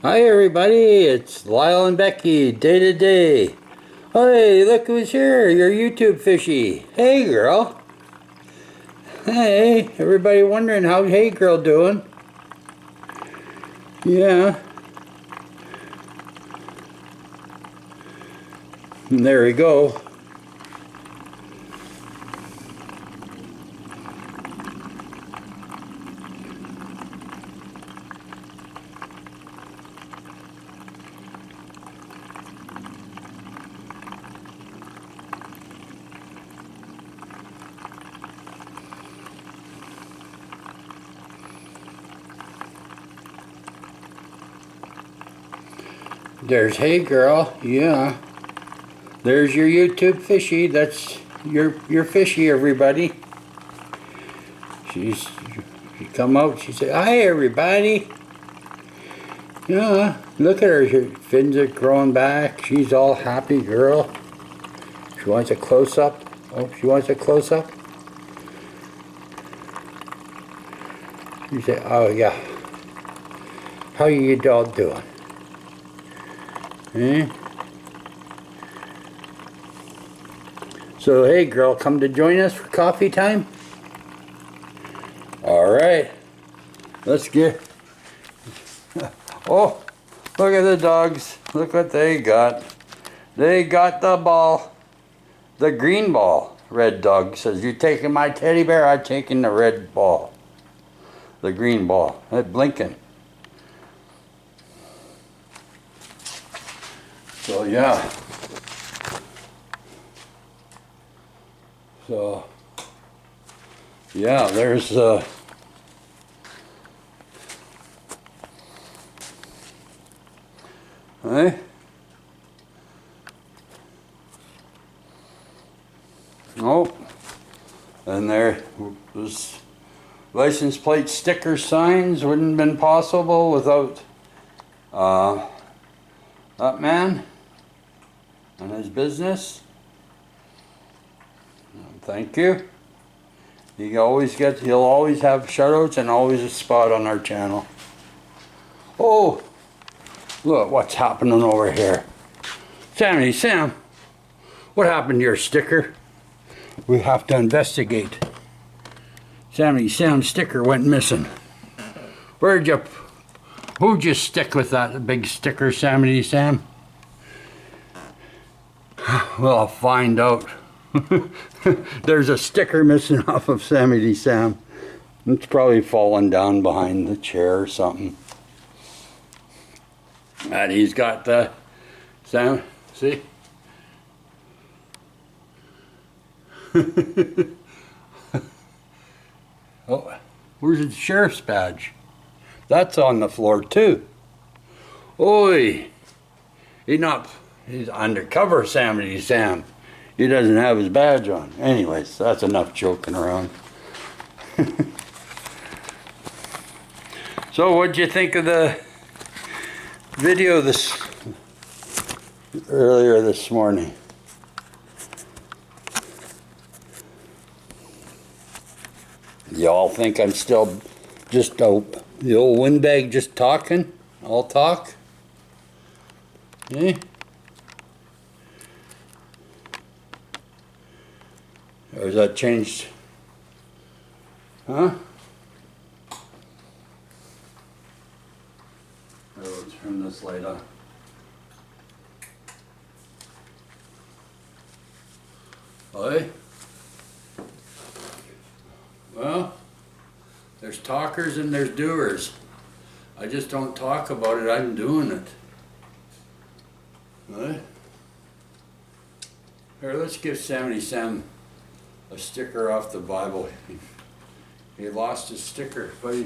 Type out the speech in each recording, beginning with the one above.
Hi everybody, it's Lyle and Becky, day to day. Hey, look who's here, your YouTube fishy. Hey girl. Hey, everybody wondering how Hey Girl doing? Yeah. And there we go. There's Hey Girl, yeah. There's your YouTube fishy, that's your fishy everybody. She come out, she said, hi everybody. Yeah, look at her fins are growing back. She's all happy girl. She wants a close-up. Oh, she wants a close-up. You say, oh yeah. How you all doing? Eh? So hey girl, come to join us for coffee time? Alright. Let's get... Oh, look at the dogs. Look what they got. They got the ball. The green ball. Red dog says, you taking my teddy bear? I'm taking the red ball. The green ball. They're blinking. So yeah. So yeah, there's hey? Oh, and there was license plate sticker signs. Wouldn't have been possible without that man and his business. Thank you. He'll always have shout-outs and always a spot on our channel. Oh, look what's happening over here. Sam, what happened to your sticker? We have to investigate. Sam's sticker went missing. Who'd you stick with that big sticker, Sam? Well, I'll find out. There's a sticker missing off of Sam. It's probably fallen down behind the chair or something. And he's got the Sam, see? Oh, where's the sheriff's badge? That's on the floor too. Oi! He's undercover Sam. He doesn't have his badge on. Anyways, that's enough joking around. So what'd you think of the video earlier this morning? Y'all think I'm still just the old windbag just talking? All talk? Eh? Or has that changed? Huh? Oh, turn this light on. Hey? Well, there's talkers and there's doers. I just don't talk about it, I'm doing it. Right? Here, let's give Sam a sticker off the Bible. He lost his sticker, but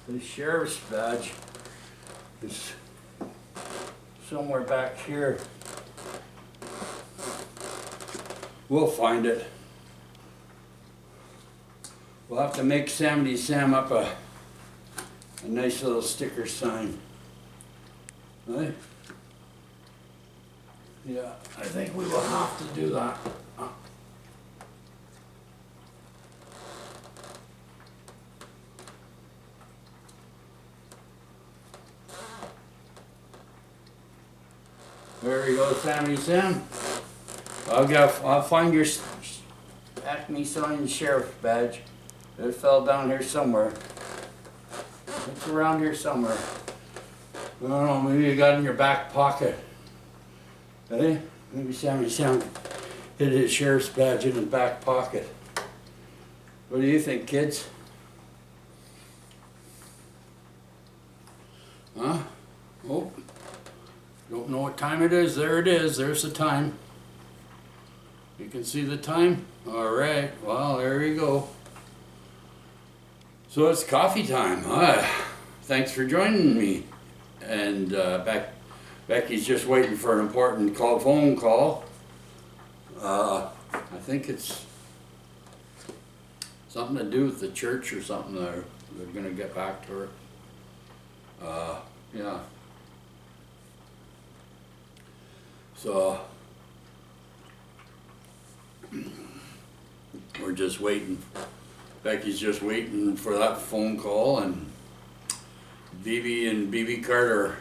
the sheriff's badge is somewhere back here. We'll find it. We'll have to make Sam up a nice little sticker sign. Right? Yeah, I think we will have to do that. There you go, Sammy Sam. I'll find your Acme Sign Sheriff badge. It fell down here somewhere. It's around here somewhere. I don't know, maybe you got it in your back pocket. Hey, maybe Sammy Sam hid his sheriff's badge in his back pocket. What do you think, kids? Huh? Oh, don't know what time it is. There it is. There's the time. You can see the time? All right. Well, there you go. So it's coffee time. Thanks for joining me. And Becky's just waiting for an important phone call. I think it's something to do with the church or something. They're going to get back to her. Yeah. So we're just waiting. Becky's just waiting for that phone call, and BB Carter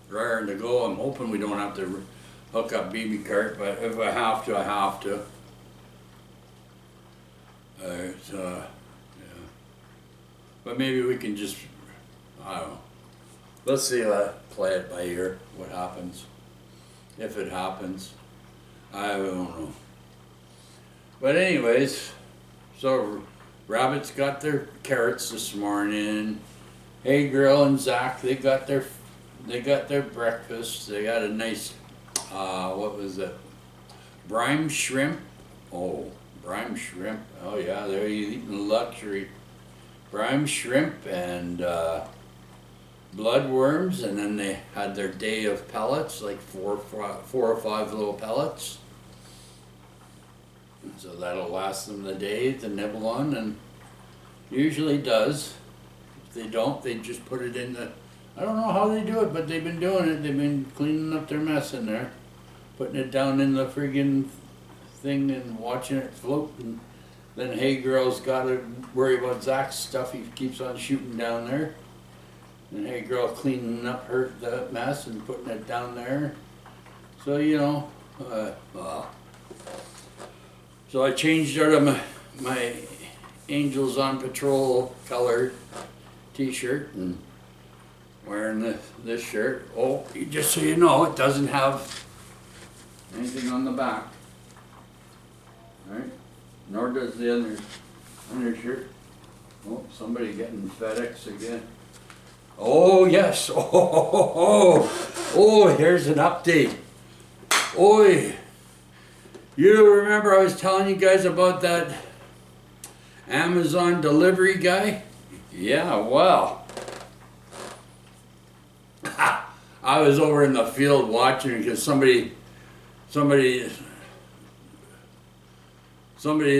raring to go. I'm hoping we don't have to hook up BB Cart, but if I have to, I have to. Yeah. But maybe we can just, I don't know. Let's see, play it by ear, what happens. If it happens. I don't know. But anyways, so Rabbit's got their carrots this morning. Hey Girl and Zach, they got their breakfast. They got a nice, what was it? Brine shrimp. Oh, brine shrimp. Oh yeah, they're eating luxury. Brine shrimp and bloodworms, and then they had their day of pellets, like four or five little pellets. So that'll last them the day to nibble on, and usually does. If they don't, they just put it in the, I don't know how they do it, but they've been doing it. They've been cleaning up their mess in there, putting it down in the friggin' thing and watching it float. And then Hey Girl's got to worry about Zach's stuff. He keeps on shooting down there. And Hey Girl cleaning up the mess and putting it down there. So, you know, so I changed out of my Angels on Patrol colored t-shirt and wearing this shirt. Oh, just so you know, it doesn't have anything on the back. Right? Nor does the undershirt. Oh, somebody getting FedEx again. Oh yes. Oh, here's an update. Oi. You remember I was telling you guys about that Amazon delivery guy? Yeah, well. I was over in the field watching because somebody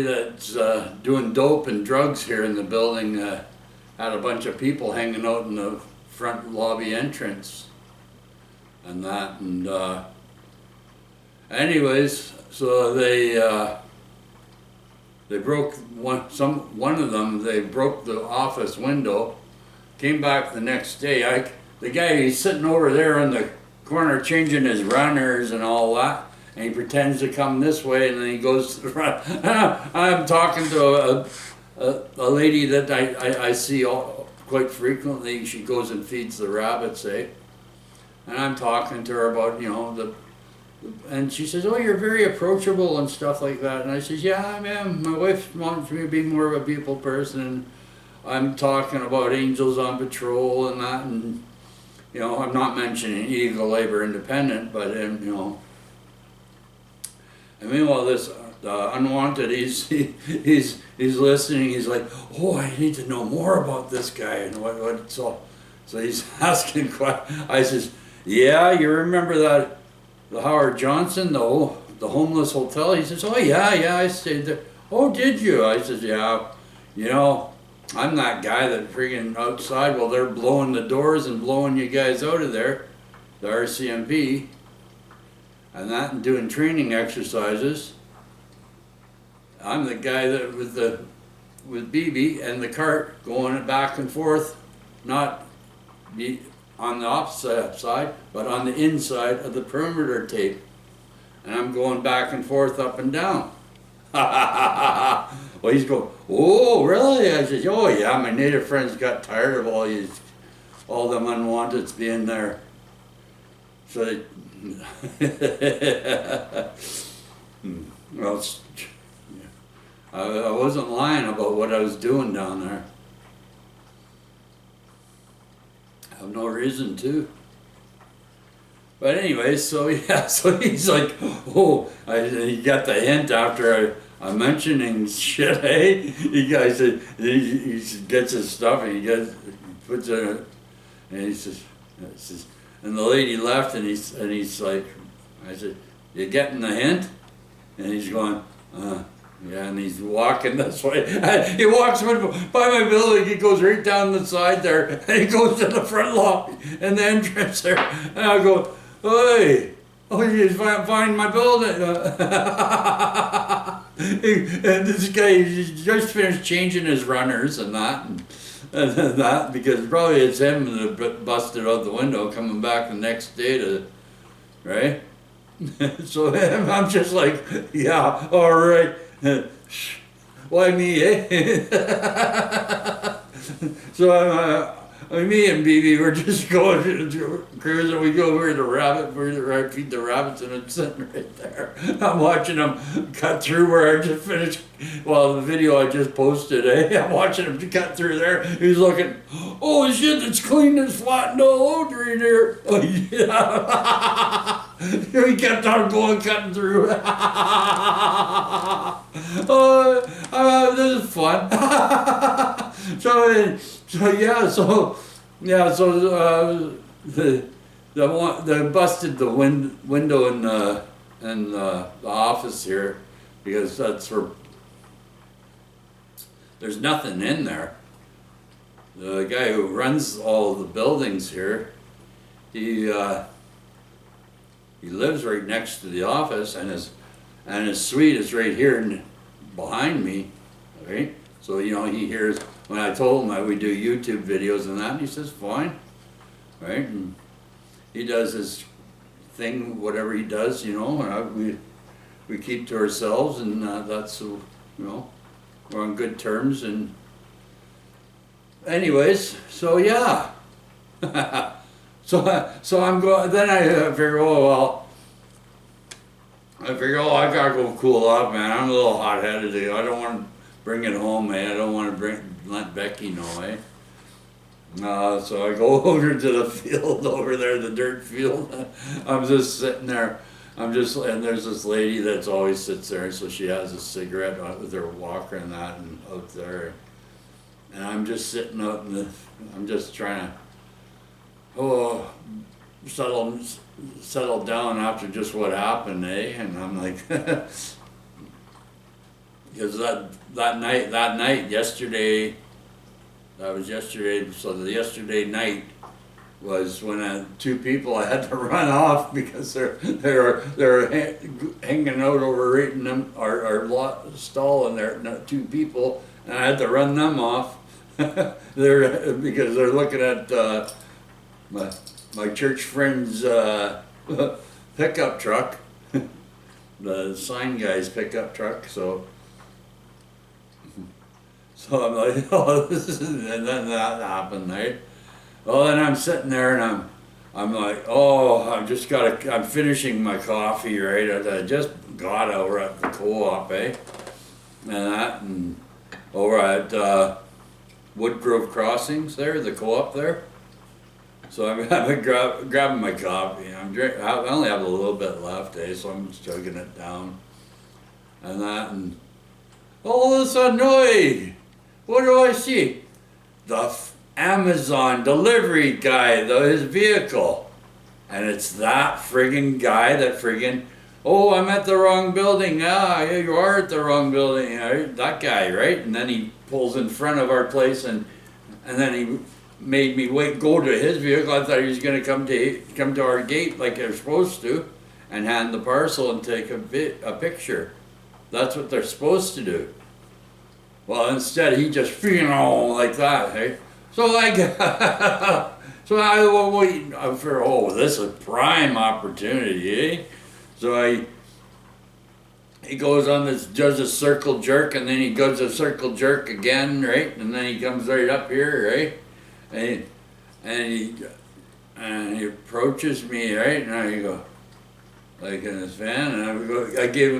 that's doing dope and drugs here in the building had a bunch of people hanging out in the front lobby entrance and that, and anyways, so they broke one of them. They broke the office window. Came back the next day. The guy, he's sitting over there in the corner changing his runners and all that, and he pretends to come this way, and then he goes to the front. I'm talking to a lady that I see quite frequently. She goes and feeds the rabbits, and I'm talking to her about, you know, and she says, oh, you're very approachable and stuff like that. And I says, yeah, I am. My wife wants me to be more of a people person, and I'm talking about Angels on Patrol and that, and, you know, I'm not mentioning Eagle Labor Independent, but, you know. And meanwhile, this Unwanted, he's listening. He's like, oh, I need to know more about this guy and what. So he's asking questions. I says, yeah, you remember that the Howard Johnson, the homeless hotel? He says, oh yeah, I stayed there. Oh, did you? I says, yeah. You know, I'm that guy that friggin' outside while they're blowing the doors and blowing you guys out of there, the RCMP, and that, and doing training exercises. I'm the guy that with BB and the cart going back and forth, not on the opposite side, but on the inside of the perimeter tape. And I'm going back and forth, up and down. Well, he's going, oh, really? I said, oh, yeah, my native friends got tired of all them unwanteds being there. So they, well, I wasn't lying about what I was doing down there. I have no reason to. But anyway, so yeah, so he's like, oh, he got the hint after I'm mentioning shit, eh? He gets his stuff and he puts it, and he says, and the lady left, and he's like, I said, you getting the hint? And he's going, yeah, and he's walking this way. He walks by my building, he goes right down the side there, and he goes to the front lawn and the entrance there. And I go, hey, oh, you find my building. And this guy, he just finished changing his runners and that, and that, because probably it's him that busted out the window coming back the next day to, right? So I'm just like, yeah, all right. Why me, eh? So me and BB were just going to cruise, and we go over to the rabbit, where I feed the rabbits, and I'm sitting right there. I'm watching them cut through where I just finished, well, the video I just posted, eh? I'm watching them cut through there. He's looking, oh shit, it's clean and flattened all over in here. Oh yeah. He kept on going, cutting through. Oh, this is fun. They busted the window in the office here, because that's where there's nothing in there. The guy who runs all the buildings here, he lives right next to the office, and his suite is right here behind me, right? So, you know, he hears, when I told him that we do YouTube videos and that, and he says, fine, right? And he does his thing, whatever he does, you know, and we keep to ourselves, and that's, you know, we're on good terms. And anyways, so yeah. So I'm going, then I figure, I gotta go cool off, man. I'm a little hot-headed. I don't want to bring it home, man. I don't want to let Becky know, eh? So I go over to the field over there, the dirt field. I'm just sitting there. And there's this lady that's always sits there, so she has a cigarette with her walker and that, and out there. And I'm just sitting out I'm just trying to, settle down after just what happened, eh? And I'm like, because that night, yesterday, that was yesterday, so the yesterday night was when two people I had to run off because they're hanging out over right in them, our stall, and they're two people, and I had to run them off. Because they're looking at my church friend's pickup truck, the sign guy's pickup truck. So I'm like, oh, and then that happened, right? Well, then I'm sitting there and I'm like, oh, I'm finishing my coffee, right? I just got over at the co-op, eh? And over at Woodgrove Crossings there, the co-op there. So I'm grabbing my coffee. I only have a little bit left, eh? So I'm just chugging it down. And all of a sudden, oi! What do I see? The Amazon delivery guy, his vehicle. And it's that friggin' guy that oh, I'm at the wrong building. Yeah, you are at the wrong building. That guy, right? And then he pulls in front of our place, and then he made me go to his vehicle. I thought he was going to come to our gate like they're supposed to, and hand the parcel and take a picture. That's what they're supposed to do. Well, instead he just, like that, hey? So So I figured, oh, this is a prime opportunity, eh? So he goes on this, does a circle jerk, and then he goes a circle jerk again, right? And then he comes right up here, right? And he approaches me, right? And I go, like in his van, and I gave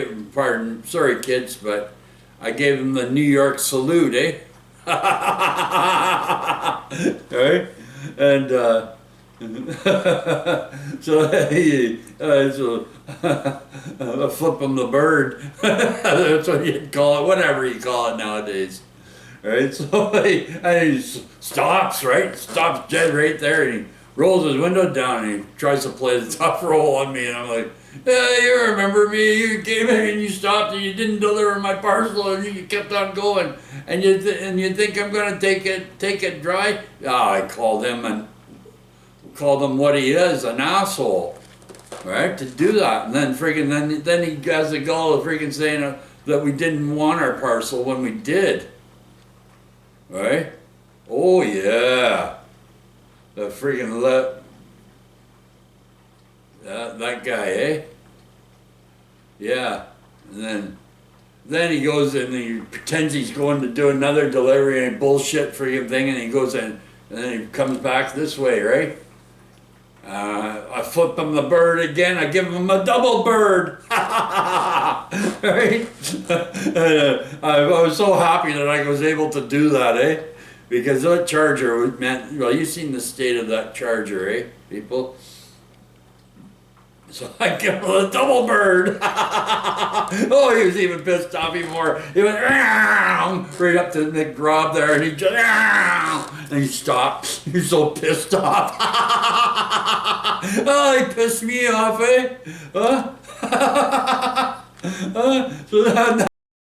him, pardon, sorry kids, but I gave him the New York salute, eh? Right? And so I flip him the bird. That's what you'd call it, whatever you call it nowadays. Right? So he stops, right? Stops dead right there, and he rolls his window down and he tries to play the tough roll on me, and I'm like, yeah, you remember me, you came in and you stopped and you didn't deliver my parcel and you kept on going, and you think I'm gonna take it dry? I called him what he is, an asshole, right, to do that. And then then he has the gall of freaking saying that we didn't want our parcel when we did, right? Oh yeah, the freaking that guy, eh? Yeah. And then he goes and he pretends he's going to do another delivery and bullshit freaking thing, and he goes in and then he comes back this way, right? I flip him the bird again. I give him a double bird. Right? I was so happy that I was able to do that, eh? Because that charger meant, well, you've seen the state of that charger, eh, people? So I give him a double bird. Oh, he was even pissed off even more. He went right up to Nick Rob there, and he just and he stopped. He's so pissed off. Oh, he pissed me off, eh? So